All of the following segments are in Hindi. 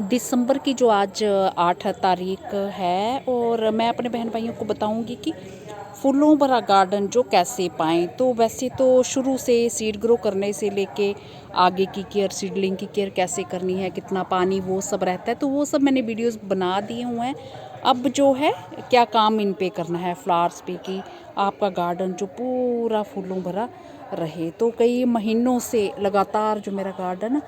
दिसंबर की जो आज 8 तारीख है और मैं अपने बहन भाइयों को बताऊंगी कि फूलों भरा गार्डन जो कैसे पाएँ। तो वैसे तो शुरू से सीड ग्रो करने से लेके आगे की केयर, सीडलिंग की केयर कैसे करनी है, कितना पानी, वो सब रहता है। तो वो सब मैंने वीडियोस बना दिए हुए हैं। अब जो है क्या काम इन पे करना है, फ्लावर्स पे, कि आपका गार्डन जो पूरा फूलों भरा रहे। तो कई महीनों से लगातार जो मेरा गार्डन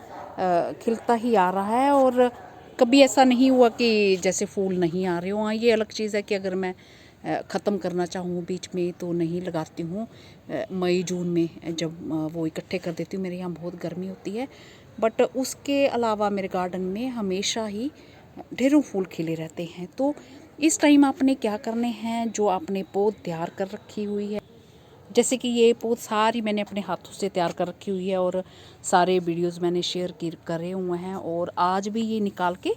खिलता ही आ रहा है और कभी ऐसा नहीं हुआ कि जैसे फूल नहीं आ रहे हो। हाँ, ये अलग चीज़ है कि अगर मैं ख़त्म करना चाहूँ बीच में तो नहीं लगाती हूँ। मई जून में जब वो इकट्ठे कर देती हूँ। मेरे यहाँ बहुत गर्मी होती है, बट उसके अलावा मेरे गार्डन में हमेशा ही ढेरों फूल खिले रहते हैं। तो इस टाइम आपने क्या करने हैं, जो आपने पौध तैयार कर रखी हुई है, जैसे कि ये पौध सारी मैंने अपने हाथों से तैयार कर रखी हुई है और सारे वीडियोस मैंने शेयर करे हुए हैं। और आज भी ये निकाल के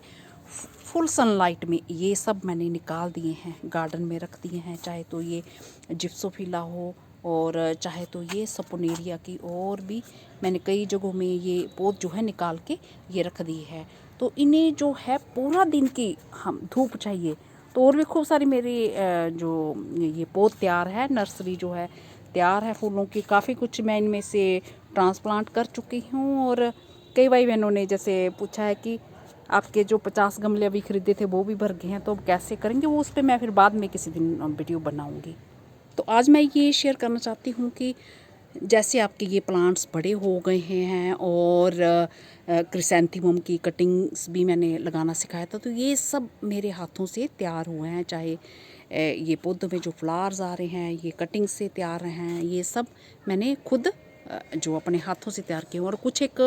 फुल सनलाइट में ये सब मैंने निकाल दिए हैं, गार्डन में रख दिए हैं। चाहे तो ये जिप्सोफिला हो और चाहे तो ये सपोनेरिया की, और भी मैंने कई जगहों में ये पौध जो है निकाल के ये रख दी है। तो इन्हें जो है पूरा दिन की हम धूप चाहिए। तो और भी खूब सारी मेरी जो ये पौध तैयार है, नर्सरी जो है तैयार है फूलों की। काफ़ी कुछ मैं इनमें से ट्रांसप्लांट कर चुकी हूँ। और कई भाई बहनों ने जैसे पूछा है कि आपके जो 50 गमले अभी ख़रीदे थे वो भी भर गए हैं, तो अब कैसे करेंगे, वो उस पर मैं फिर बाद में किसी दिन वीडियो बनाऊँगी। तो आज मैं ये शेयर करना चाहती हूँ कि जैसे आपके ये प्लांट्स बड़े हो गए हैं और क्रिसेंथेमम की कटिंग्स भी मैंने लगाना सिखाया था, तो ये सब मेरे हाथों से तैयार हुए हैं। चाहे ये पौधों में जो फ्लावर्स आ रहे हैं ये कटिंग से तैयार हैं, ये सब मैंने खुद जो अपने हाथों से तैयार किए। और कुछ एक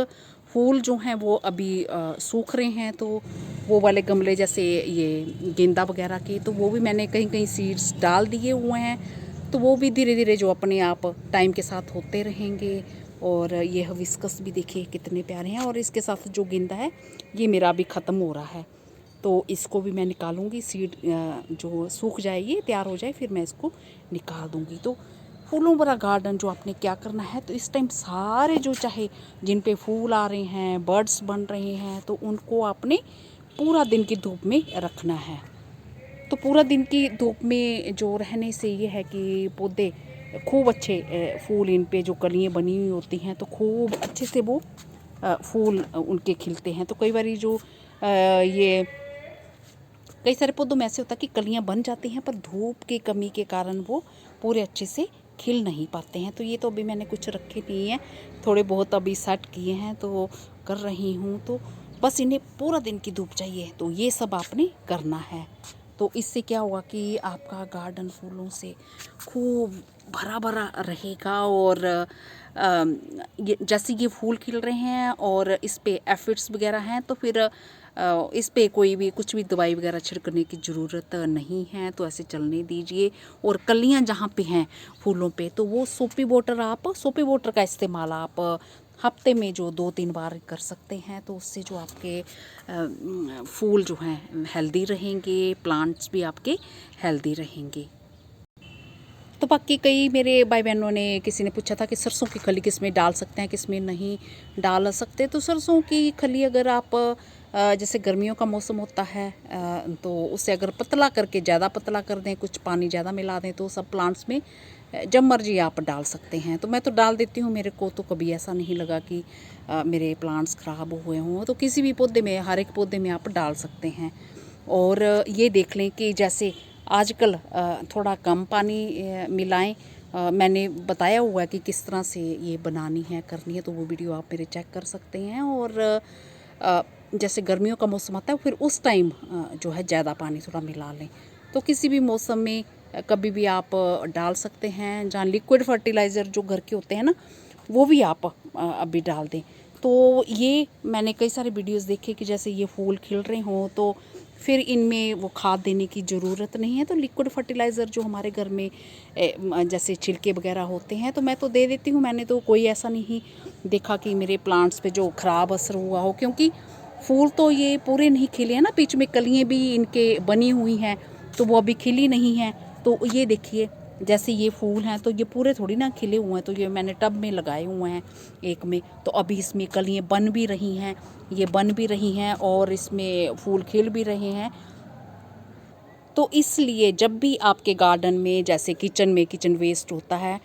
फूल जो हैं वो अभी सूख रहे हैं, तो वो वाले गमले जैसे ये गेंदा वगैरह के, तो वो भी मैंने कहीं कहीं सीड्स डाल दिए हुए हैं। तो वो भी धीरे धीरे जो अपने आप टाइम के साथ होते रहेंगे। और ये हिबिस्कस भी देखिए कितने प्यारे हैं। और इसके साथ जो गेंदा है ये मेरा अभी ख़त्म हो रहा है, तो इसको भी मैं निकालूंगी। सीड जो सूख जाएगी, तैयार हो जाए, फिर मैं इसको निकाल दूंगी। तो फूलों भरा गार्डन जो आपने क्या करना है, तो इस टाइम सारे जो चाहे जिन पे फूल आ रहे हैं, बर्ड्स बन रहे हैं, तो उनको आपने पूरा दिन की धूप में रखना है। तो पूरा दिन की धूप में जो रहने से ये है कि पौधे खूब अच्छे फूल, इन पे जो कलियाँ बनी हुई होती हैं तो खूब अच्छे से वो फूल उनके खिलते हैं। तो कई बार जो ये कई सारे पौधों में ऐसे होता है कि कलियां बन जाती हैं, पर धूप की कमी के कारण वो पूरे अच्छे से खिल नहीं पाते हैं। तो ये तो अभी मैंने कुछ रखे नहीं हैं, थोड़े बहुत अभी सेट किए हैं तो कर रही हूँ। तो बस इन्हें पूरा दिन की धूप चाहिए, तो ये सब आपने करना है। तो इससे क्या होगा कि आपका गार्डन फूलों से खूब भरा भरा रहेगा। और ये जैसे ये फूल खिल रहे हैं और इस पे एफिड्स वगैरह हैं, तो फिर इस पे कोई भी कुछ भी दवाई वगैरह छिड़कने की ज़रूरत नहीं है, तो ऐसे चलने दीजिए। और कलियां जहाँ पे हैं फूलों पे, तो वो सोपी वाटर का इस्तेमाल आप हफ्ते में जो 2-3 बार कर सकते हैं। तो उससे जो आपके फूल जो हैं हेल्दी रहेंगे, प्लांट्स भी आपके हेल्दी रहेंगे। तो बाकी कई मेरे भाई बहनों ने, किसी ने पूछा था कि सरसों की खली किस में डाल सकते हैं, किस में नहीं डाल सकते। तो सरसों की खली अगर आप जैसे गर्मियों का मौसम होता है तो उसे अगर पतला करके, ज़्यादा पतला कर दें, कुछ पानी ज़्यादा मिला दें, तो सब प्लांट्स में जब मर्जी आप डाल सकते हैं। तो मैं तो डाल देती हूँ, मेरे को तो कभी ऐसा नहीं लगा कि मेरे प्लांट्स ख़राब हुए हों। तो किसी भी पौधे में, हर एक पौधे में आप डाल सकते हैं। और ये देख लें कि जैसे आजकल थोड़ा कम पानी मिलाएं। मैंने बताया हुआ है कि किस तरह से ये बनानी है, करनी है, तो वो वीडियो आप मेरे चेक कर सकते हैं। और जैसे गर्मियों का मौसम आता है, फिर उस टाइम जो है ज़्यादा पानी थोड़ा मिला लें। तो किसी भी मौसम में कभी भी आप डाल सकते हैं। जहाँ लिक्विड फर्टिलाइज़र जो घर के होते हैं ना, वो भी आप अभी डाल दें। तो ये मैंने कई सारे वीडियोस देखे कि जैसे ये फूल खिल रहे हों तो फिर इनमें वो खाद देने की ज़रूरत नहीं है। तो लिक्विड फर्टिलाइज़र जो हमारे घर में जैसे छिलके वगैरह होते हैं, तो मैं तो दे देती हूँ। मैंने तो कोई ऐसा नहीं देखा कि मेरे प्लांट्स पे जो ख़राब असर हुआ हो, क्योंकि फूल तो ये पूरे नहीं खिले हैं ना, बीच में कलियाँ भी इनके बनी हुई हैं, तो वो अभी खिली नहीं हैं। तो ये देखिए जैसे ये फूल हैं तो ये पूरे थोड़ी ना खिले हुए हैं, तो ये मैंने टब में लगाए हुए हैं एक में। तो अभी इसमें कलियाँ बन भी रही हैं, ये बन भी रही हैं और इसमें फूल खिल भी रहे हैं। तो इसलिए जब भी आपके गार्डन में जैसे किचन वेस्ट होता है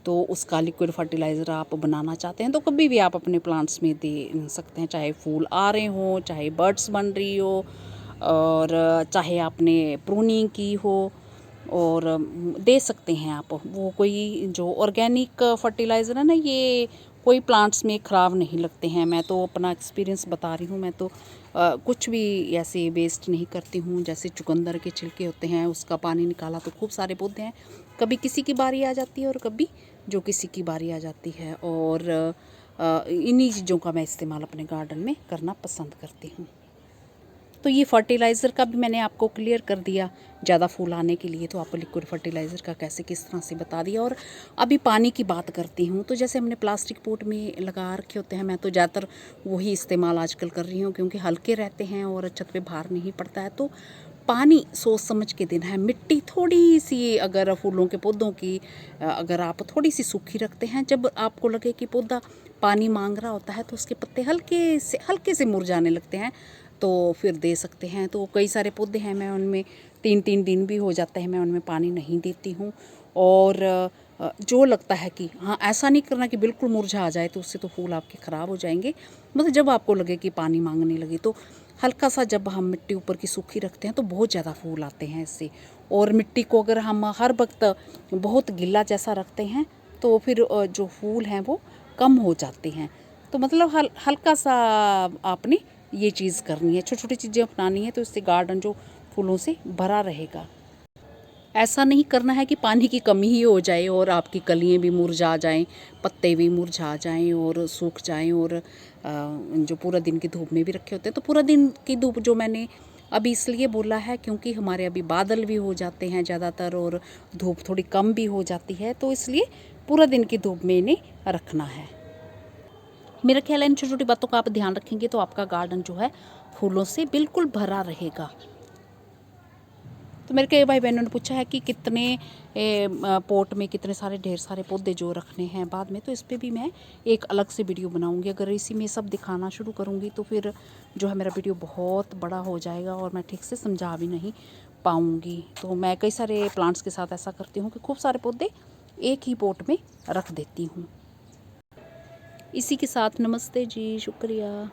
तो उसका लिक्विड फर्टिलाइज़र आप बनाना चाहते हैं तो कभी भी आप अपने प्लांट्स में दे सकते हैं, चाहे फूल आ रहे हों, चाहे बर्ड्स बन रही हो, और चाहे आपने प्रूनिंग की हो, और दे सकते हैं आप। वो कोई जो ऑर्गेनिक फर्टिलाइज़र है ना, ये कोई प्लांट्स में ख़राब नहीं लगते हैं। मैं तो अपना एक्सपीरियंस बता रही हूँ। मैं तो कुछ भी ऐसे वेस्ट नहीं करती हूँ। जैसे चुकंदर के छिलके होते हैं, उसका पानी निकाला तो खूब सारे पौधे हैं। कभी किसी की बारी आ जाती है और कभी जो किसी की बारी आ जाती है, और इन्हीं चीज़ों का मैं इस्तेमाल अपने गार्डन में करना पसंद करती हूँ। तो ये फर्टिलाइज़र का भी मैंने आपको क्लियर कर दिया, ज़्यादा फूल आने के लिए तो आपको लिक्विड फर्टिलाइज़र का कैसे किस तरह से बता दिया। और अभी पानी की बात करती हूँ, तो जैसे हमने प्लास्टिक पॉट में लगा रखे होते हैं, मैं तो ज़्यादातर वही इस्तेमाल आजकल कर रही हूँ क्योंकि हल्के रहते हैं और छत पे भार नहीं पड़ता है। तो पानी सोच समझ के देना है। मिट्टी थोड़ी सी, अगर फूलों के पौधों की अगर आप थोड़ी सी सूखी रखते हैं, जब आपको लगे कि पौधा पानी मांग रहा होता है तो उसके पत्ते हल्के से मुरझाने लगते हैं, तो फिर दे सकते हैं। तो कई सारे पौधे हैं, मैं उनमें 3-3 दिन भी हो जाते हैं मैं उनमें पानी नहीं देती हूँ। और जो लगता है कि हाँ, ऐसा नहीं करना कि बिल्कुल मुरझा जाए, तो उससे तो फूल आपके ख़राब हो जाएंगे। मतलब जब आपको लगे कि पानी मांगने लगे तो हल्का सा, जब हम मिट्टी ऊपर की सूखी रखते हैं तो बहुत ज़्यादा फूल आते हैं इससे। और मिट्टी को अगर हम हर वक्त बहुत गीला जैसा रखते हैं तो फिर जो फूल हैं वो कम हो जाते हैं। तो मतलब हल्का सा आपने ये चीज़ करनी है, छोटी छोटी चीज़ें अपनानी है, तो इससे गार्डन जो फूलों से भरा रहेगा। ऐसा नहीं करना है कि पानी की कमी ही हो जाए और आपकी कलियाँ भी मुरझा जाएं, पत्ते भी मुरझा जाएं और सूख जाएं। और जो पूरा दिन की धूप में भी रखे होते हैं, तो पूरा दिन की धूप जो मैंने अभी इसलिए बोला है क्योंकि हमारे अभी बादल भी हो जाते हैं ज़्यादातर और धूप थोड़ी कम भी हो जाती है, तो इसलिए पूरा दिन की धूप में इन्हें रखना है। मेरा ख्याल है इन छोटी छोटी बातों का आप ध्यान रखेंगे तो आपका गार्डन जो है फूलों से बिल्कुल भरा रहेगा। तो मेरे कई भाई बहनों ने पूछा है कि कितने पोट में कितने सारे ढेर सारे पौधे जो रखने हैं बाद में, तो इस पर भी मैं एक अलग से वीडियो बनाऊंगी। अगर इसी में सब दिखाना शुरू करूंगी तो फिर जो है मेरा वीडियो बहुत बड़ा हो जाएगा और मैं ठीक से समझा भी नहीं पाऊंगी। तो मैं कई सारे प्लांट्स के साथ ऐसा करती हूँ कि खूब सारे पौधे एक ही पोट में रख देती हूँ। इसी के साथ नमस्ते जी, शुक्रिया।